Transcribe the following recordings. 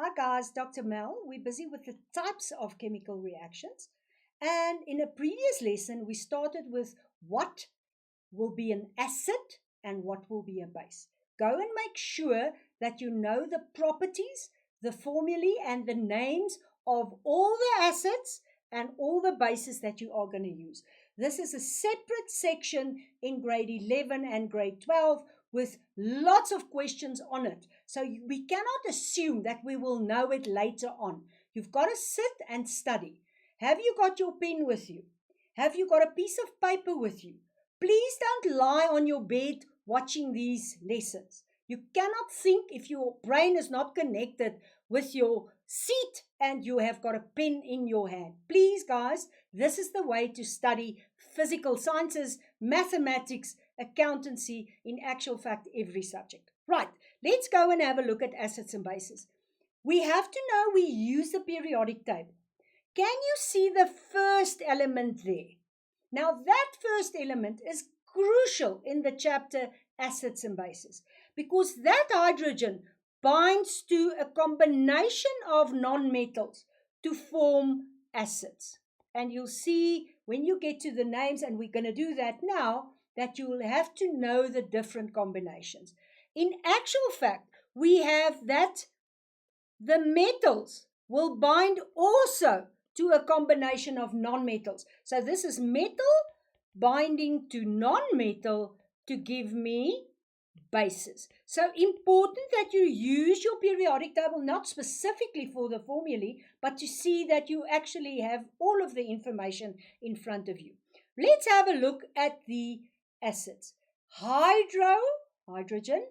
Hi guys, Dr. Mel. We're busy with the types of chemical reactions. And in a previous lesson, we started with what will be an acid and what will be a base. Go and make sure that you know the properties, the formulae, and the names of all the acids and all the bases that you are going to use. This is a separate section in grade 11 and grade 12 with lots of questions on it. So we cannot assume that we will know it later on. You've got to sit and study. Have you got your pen with you? Have you got a piece of paper with you? Please don't lie on your bed watching these lessons. You cannot think if your brain is not connected with your seat and you have got a pen in your hand. Please, guys, this is the way to study physical sciences, mathematics, accountancy, in actual fact, every subject. Right, let's go and have a look at acids and bases. We have to know we use the periodic table. Can you see the first element there? Now, that first element is crucial in the chapter acids and bases because that hydrogen binds to a combination of non-metals to form acids. And you'll see when you get to the names, and we're going to do that now, that you will have to know the different combinations. In actual fact, we have that the metals will bind also to a combination of non-metals. So this is metal binding to non-metal to give me bases. So important that you use your periodic table, not specifically for the formulae, but to see that you actually have all of the information in front of you. Let's have a look at the acids. Hydrogen,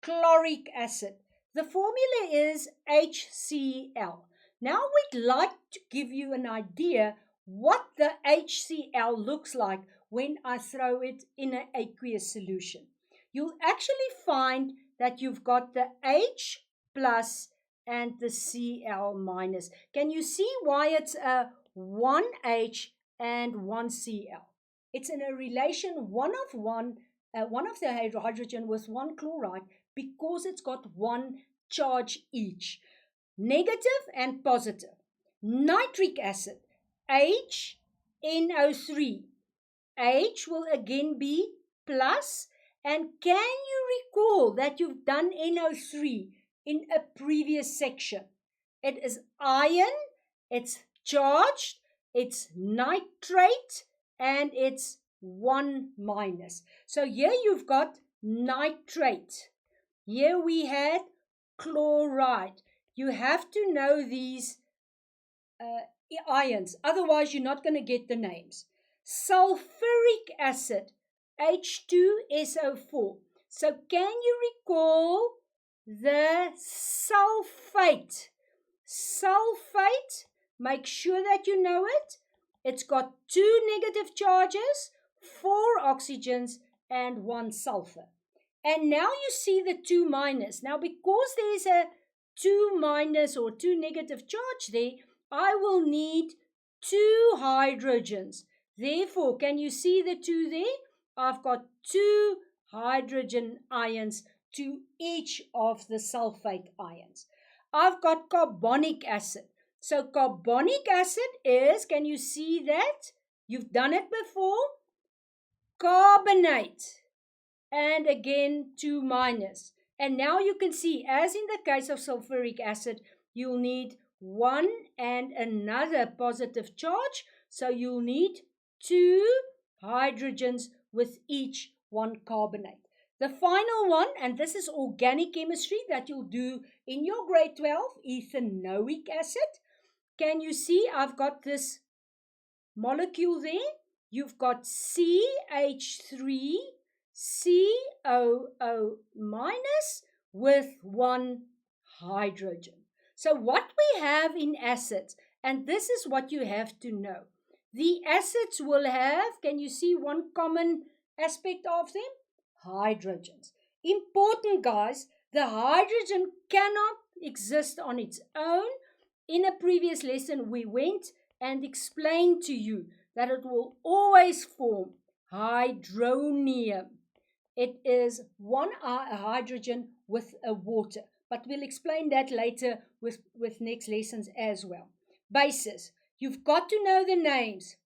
chloric acid. The formula is HCl. Now we'd like to give you an idea what the HCl looks like when I throw it in an aqueous solution. You'll actually find that you've got the H plus and the Cl minus. Can you see why it's a 1H and 1Cl? It's in a relation one of the hydrogen with one chloride because it's got one charge each, negative and positive. Nitric acid, HNO3. H will again be plus. And can you recall that you've done NO3 in a previous section? It is iron, it's charged, it's nitrate, and it's 1 minus. So here you've got nitrate. Here we had chloride. You have to know these ions, otherwise you're not going to get the names. Sulfuric acid, H2SO4. So can you recall the sulfate? Sulfate, make sure that you know it. It's got 2 negative charges, 4 oxygens, and 1 sulfur. And now you see the 2 minus. Now because there's a 2 minus or 2 negative charge there, I will need 2 hydrogens. Therefore, can you see the 2 there? I've got 2 hydrogen ions to each of the sulfate ions. I've got carbonic acid. So carbonic acid is, can you see that? You've done it before. Carbonate. And again, 2 minus. And now you can see, as in the case of sulfuric acid, you'll need 1 and another positive charge. So you'll need 2 hydrogens with each 1 carbonate. The final one, and this is organic chemistry that you'll do in your grade 12, ethanoic acid. Can you see I've got this molecule there? You've got CH3 COO minus with 1 hydrogen. So what we have in acids, and this is what you have to know. The acids will have, can you see one common aspect of them? Hydrogens. Important, guys, the hydrogen cannot exist on its own. In a previous lesson, we went and explained to you that it will always form hydronium. It is one hydrogen with a water. but we'll explain that later with next lessons as well. Bases. You've got to know the names.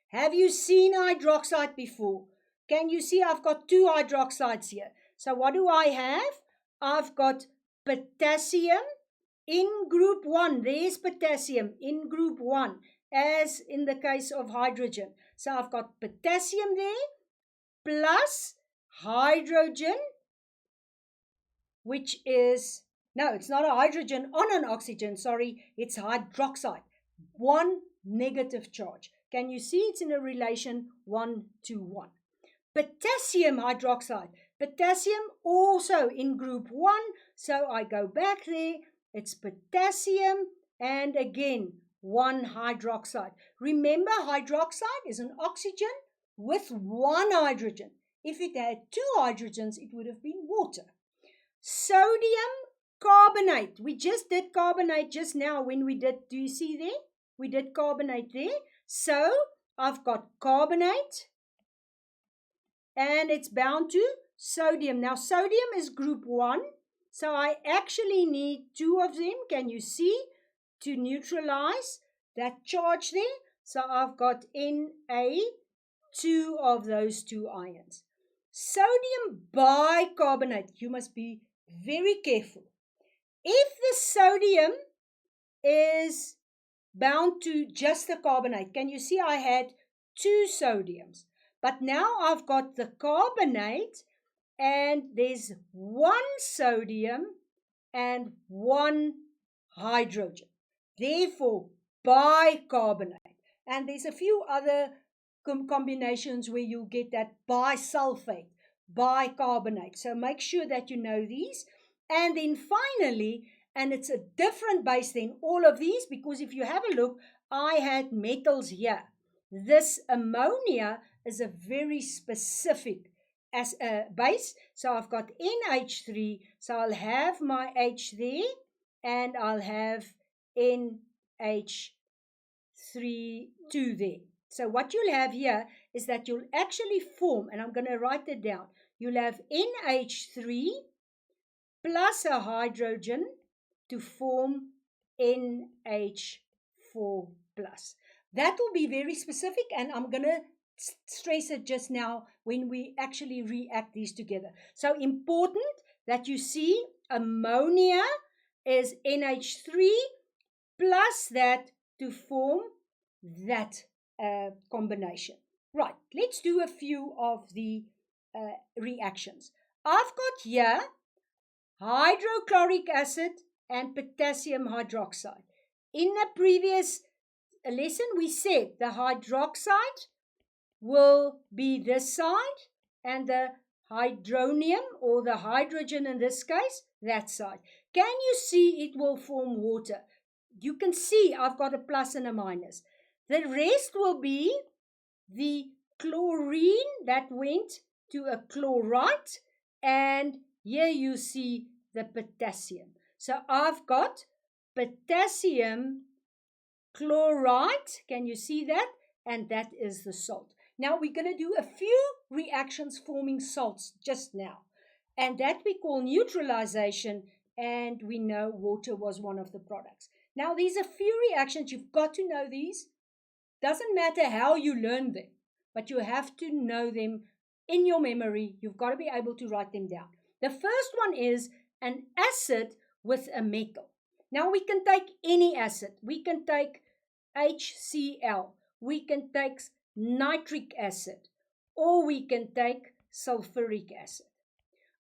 Have you seen hydroxide before? Can you see I've got 2 hydroxides here? So what do I have? I've got potassium in group 1. There's potassium in group 1, as in the case of hydrogen. So I've got potassium there plus hydrogen, which is, no, it's not a hydrogen on an oxygen, sorry, it's hydroxide. 1 negative charge. Can you see it's in a relation 1 to 1? Potassium hydroxide. Potassium also in group 1. So I go back there. It's potassium and again 1 hydroxide. Remember, hydroxide is an oxygen with 1 hydrogen. If it had 2 hydrogens, it would have been water. Sodium carbonate. We just did carbonate just now when we did, do you see there? We did carbonate there. So I've got carbonate and it's bound to sodium. Now sodium is group 1. So I actually need 2 of them. Can you see? To neutralize that charge there. So I've got Na, 2 of those 2 ions. Sodium bicarbonate. You must be very careful. If the sodium is bound to just the carbonate, can you see I had 2 sodiums? But now I've got the carbonate and there's 1 sodium and 1 hydrogen. Therefore, bicarbonate. And there's a few other combinations where you get that bisulfate, bicarbonate. So make sure that you know these. And then finally, and it's a different base than all of these, because if you have a look, I had metals here. This ammonia is a very specific as a base. So I've got NH3, so I'll have my H there, and I'll have NH3 2 there. So what you'll have here is that you'll actually form, and I'm going to write it down, you'll have NH3 plus a hydrogen to form NH4 plus. That will be very specific, and I'm going to stress it just now when we actually react these together. So important that you see ammonia is NH3 plus that to form that combination. Right, let's do a few of the reactions. I've got here hydrochloric acid and potassium hydroxide. In a previous lesson, we said the hydroxide will be this side and the hydronium, or the hydrogen in this case, that side. Can you see it will form water? You can see I've got a plus and a minus. The rest will be the chlorine that went to a chloride, and here you see the potassium. So I've got potassium chloride. Can you see that? And that is the salt. Now we're going to do a few reactions forming salts just now. And that we call neutralization, and we know water was one of the products. Now these are few reactions. You've got to know these. Doesn't matter how you learn them, but you have to know them in your memory. You've got to be able to write them down. The first one is an acid with a metal. Now we can take any acid. We can take HCl. We can take nitric acid, or we can take sulfuric acid.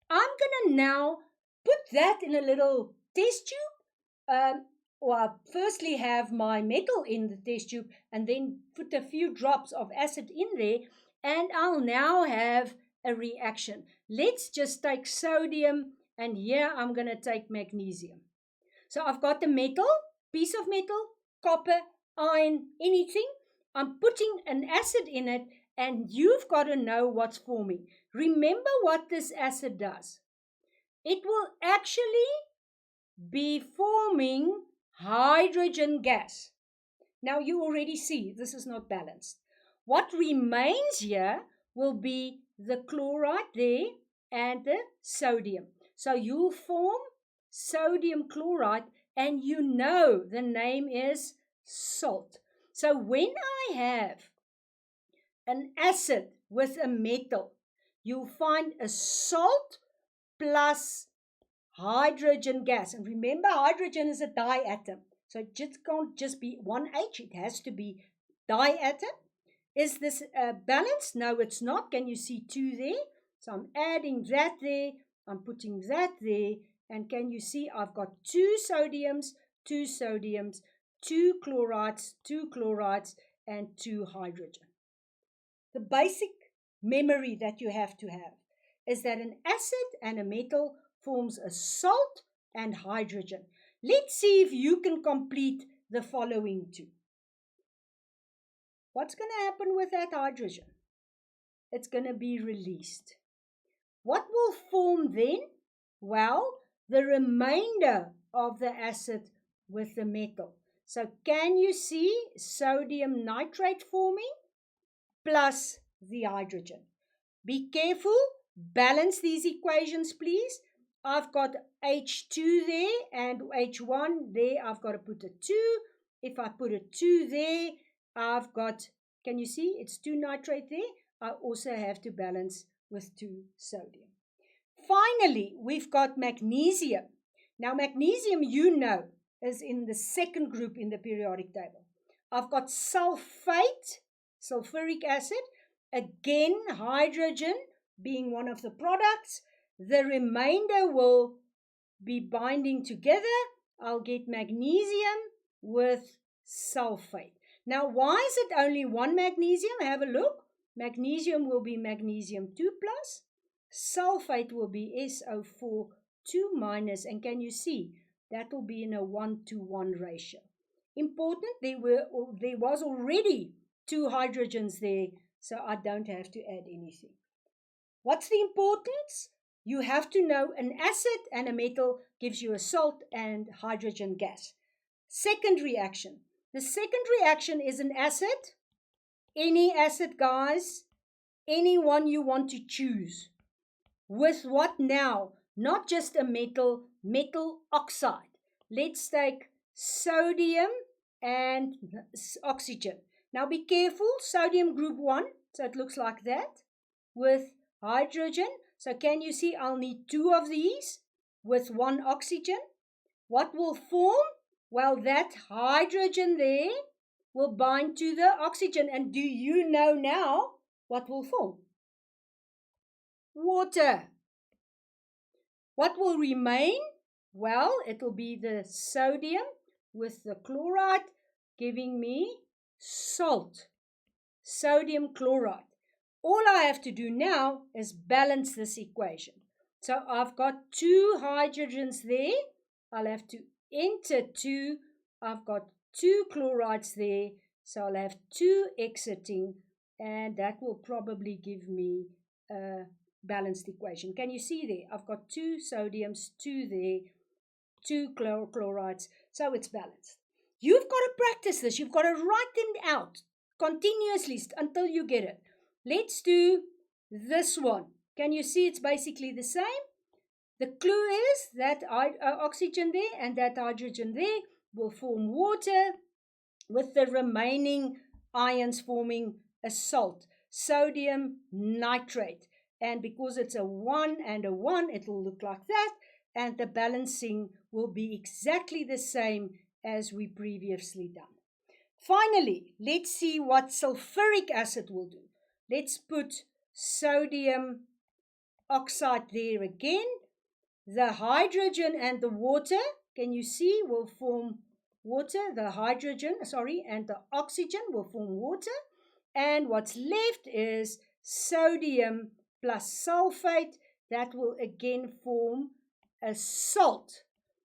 I'm going to now put that in a little test tube. Or I'll firstly have my metal in the test tube and then put a few drops of acid in there, and I'll now have a reaction. Let's just take sodium, and here I'm going to take magnesium. So I've got the metal, piece of metal, copper, iron, anything. I'm putting an acid in it, and you've got to know what's forming. Remember what this acid does. It will actually be forming hydrogen gas. Now you already see this is not balanced. What remains here will be the chloride there and the sodium. So you'll form sodium chloride, and you know the name is salt. So when I have an acid with a metal, you'll find a salt plus hydrogen gas. And remember, hydrogen is a diatom. So it just can't just be one H, it has to be diatom. Is this balanced? No, it's not. Can you see 2 there? So I'm adding that there, I'm putting that there, and can you see I've got 2 sodiums, 2 sodiums, 2 chlorides, and 2 hydrogen. The basic memory that you have to have is that an acid and a metal forms a salt and hydrogen. Let's see if you can complete the following 2. What's going to happen with that hydrogen? It's going to be released. What will form then? Well, the remainder of the acid with the metal. So can you see sodium nitrate forming plus the hydrogen? Be careful, balance these equations please. I've got H2 there and H1 there. I've got to put a 2. If I put a 2 there, I've got, can you see, it's 2 nitrate there. I also have to balance with 2 sodium. Finally, we've got magnesium. Now, magnesium, you know, is in the second group in the periodic table. I've got sulfate, sulfuric acid, again, hydrogen being one of the products. The remainder will be binding together. I'll get magnesium with sulfate. Now, why is it only one magnesium? Have a look. Magnesium will be magnesium 2 plus. Sulfate will be SO4 2 minus. And can you see? That will be in a 1-to-1 ratio. Important, there was already 2 hydrogens there, so I don't have to add anything. What's the importance? You have to know an acid and a metal gives you a salt and hydrogen gas. Second reaction. The second reaction is an acid. Any acid, guys. Any one you want to choose. With what now? Not just a metal, metal oxide. Let's take sodium and oxygen. Now be careful, sodium group 1, so it looks like that, with hydrogen. So can you see I'll need 2 of these with 1 oxygen. What will form? Well, that hydrogen there will bind to the oxygen. And do you know now what will form? Water. What will remain? Well, it will be the sodium with the chloride giving me salt, sodium chloride. All I have to do now is balance this equation. So I've got 2 hydrogens there. I'll have to enter 2. I've got 2 chlorides there. So I'll have 2 exiting, and that will probably give me a balanced equation. Can you see there? I've got 2 sodiums, 2 there, 2 chlorides, so it's balanced. You've got to practice this. You've got to write them out continuously until you get it. Let's do this one. Can you see it's basically the same? The clue is that oxygen there and that hydrogen there will form water with the remaining ions forming a salt, sodium nitrate. And because it's a 1 and a 1, it will look like that. And the balancing will be exactly the same as we previously done. Finally, let's see what sulfuric acid will do. Let's put sodium oxide there again. The hydrogen and the water, can you see, will form water. The hydrogen, and the oxygen will form water. And what's left is sodium plus sulfate. That will again form a salt.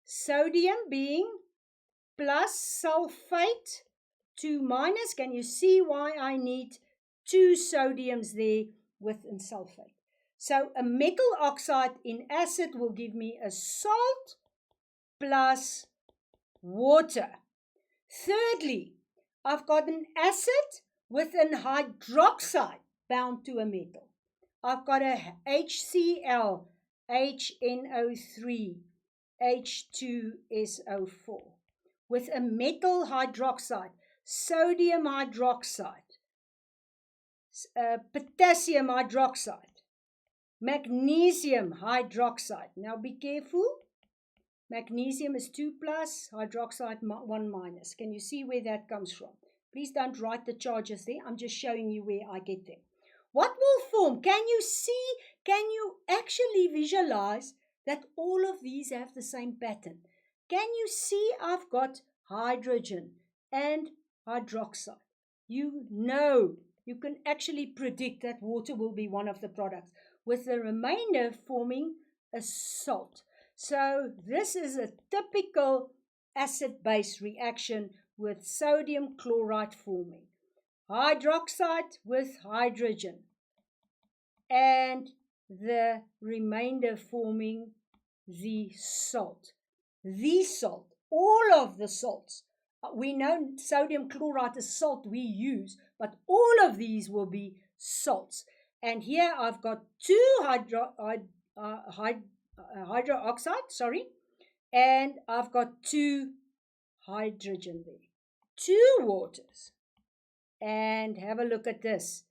Sodium being plus sulfate 2 minus. Can you see why I need 2 sodiums there with sulfate? So a metal oxide in acid will give me a salt plus water. Thirdly, I've got an acid with an hydroxide bound to a metal. I've got a HCl, HNO3, H2SO4 with a metal hydroxide, sodium hydroxide, potassium hydroxide, magnesium hydroxide. Now be careful. Magnesium is 2 plus, hydroxide 1 minus. Can you see where that comes from? Please don't write the charges there. I'm just showing you where I get them. What will form? Can you see? Can you actually visualize that all of these have the same pattern? Can you see I've got hydrogen and hydroxide? You know, you can actually predict that water will be one of the products, with the remainder forming a salt. So this is a typical acid-base reaction with sodium chloride forming. Hydroxide with hydrogen and the remainder forming the salt. The salt, all of the salts. We know sodium chloride is salt we use, but all of these will be salts. And here I've got two hydroxide, and I've got two hydrogen there. Two waters. And have a look at this.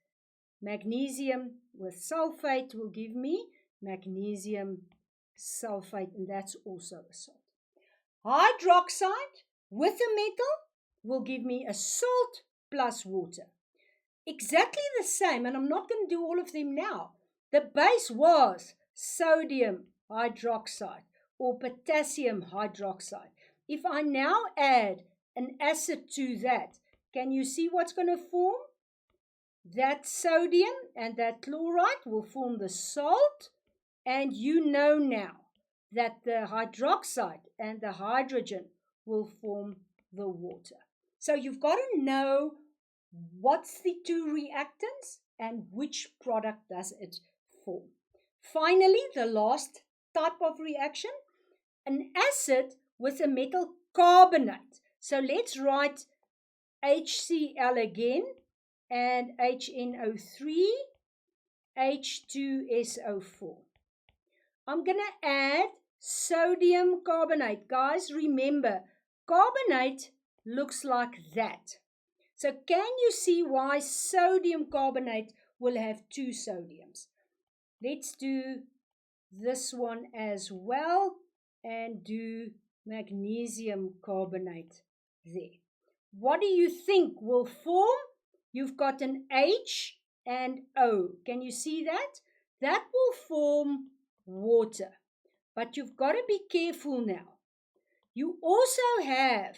Magnesium with sulfate will give me magnesium sulfate, and that's also a salt. Hydroxide with a metal will give me a salt plus water. Exactly the same, and I'm not going to do all of them now. The base was sodium hydroxide or potassium hydroxide. If I now add an acid to that, can you see what's going to form? That sodium and that chloride will form the salt, and you know now that the hydroxide and the hydrogen will form the water. So you've got to know what's the two reactants and which product does it form. Finally, the last type of reaction, an acid with a metal carbonate. So let's write HCl again and HNO3, H2SO4. I'm going to add sodium carbonate. Guys, remember, carbonate looks like that. So can you see why sodium carbonate will have two sodiums? Let's do this one as well and do magnesium carbonate there. What do you think will form? You've got an H and O. Can you see that? That will form water. But you've got to be careful now. You also have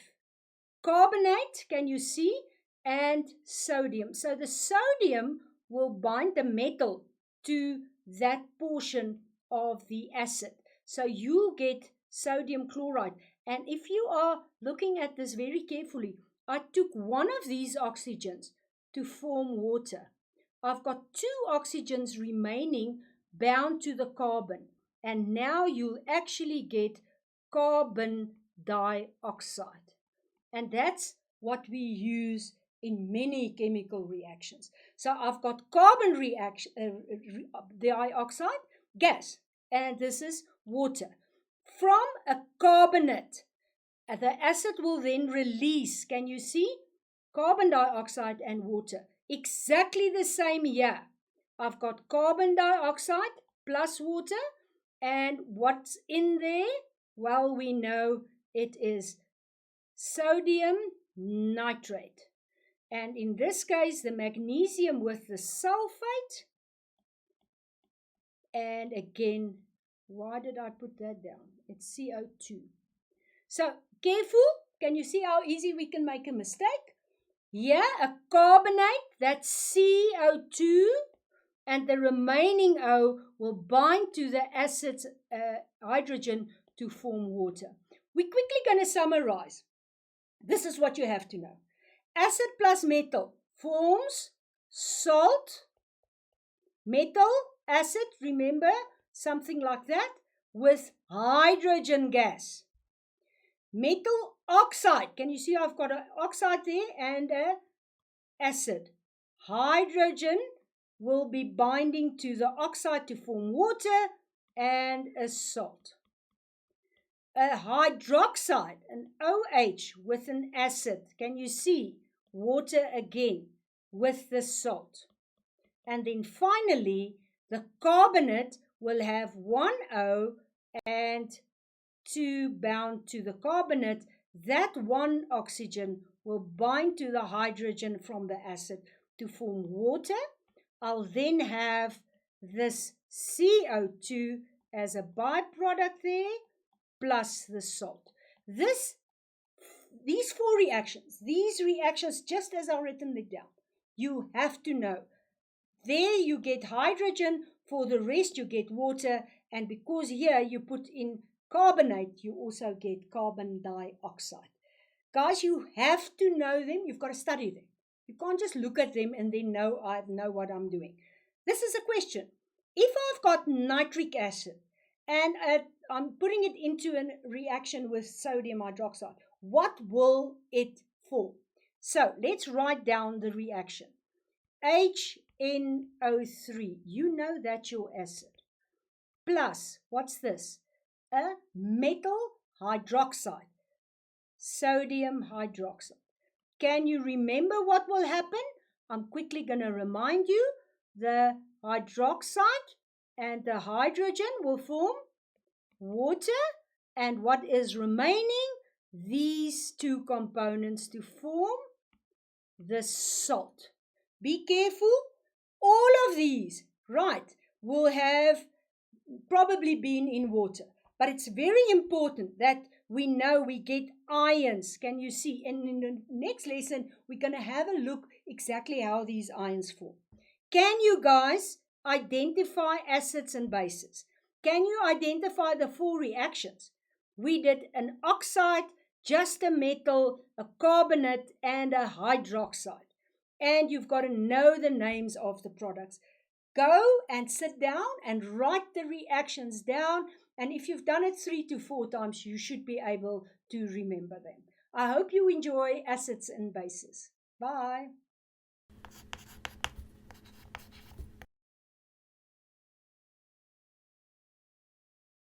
carbonate, can you see? And sodium. So the sodium will bind the metal to that portion of the acid. So you'll get sodium chloride. And if you are looking at this very carefully, I took one of these oxygens to form water. I've got two oxygens remaining bound to the carbon. And now you'll actually get carbon dioxide. And that's what we use in many chemical reactions. So I've got carbon dioxide, gas, and this is water. From a carbonate, the acid will then release, can you see? Carbon dioxide and water. Exactly the same here. I've got carbon dioxide plus water, and what's in there? Well, we know it is sodium nitrate. And in this case, the magnesium with the sulfate. And again, why did I put that down? It's CO2. So, careful. Can you see how easy we can make a mistake? Here, a carbonate, that's CO2. And the remaining O will bind to the acid's hydrogen to form water. We're quickly going to summarize. This is what you have to know. Acid plus metal forms salt, metal, acid, remember, something like that, with hydrogen gas. Metal oxide, can you see I've got an oxide there and an acid. Hydrogen will be binding to the oxide to form water and a salt. a hydroxide, an OH with an acid. Can you see? Water again with the salt. And then finally, the carbonate will have one O and two bound to the carbonate. That one oxygen will bind to the hydrogen from the acid to form water. I'll then have this CO2 as a byproduct there, plus the salt. These four reactions, just as I've written it down, you have to know. There you get hydrogen, for the rest you get water, and because here you put in carbonate, you also get carbon dioxide. Guys, you have to know them. You've got to study them. You can't just look at them and then know I know what I'm doing. This is a question. If I've got nitric acid and I'm putting it into a reaction with sodium hydroxide, what will it form? So let's write down the reaction. HNO3, you know that's your acid, plus, what's this? A metal hydroxide, sodium hydroxide. Can you remember what will happen? I'm quickly going to remind you. The hydroxide and the hydrogen will form water, and what is remaining? These two components to form the salt. Be careful. All of these, right, will have probably been in water. But it's very important that we know we get ions. Can you see? And in the next lesson, we're going to have a look exactly how these ions form. Can you guys identify acids and bases? Can you identify the four reactions? We did an oxide, just a metal, a carbonate, and a hydroxide. And you've got to know the names of the products. Go and sit down and write the reactions down. And if you've done it 3 to 4 times, you should be able to remember them. I hope you enjoy acids and bases. Bye.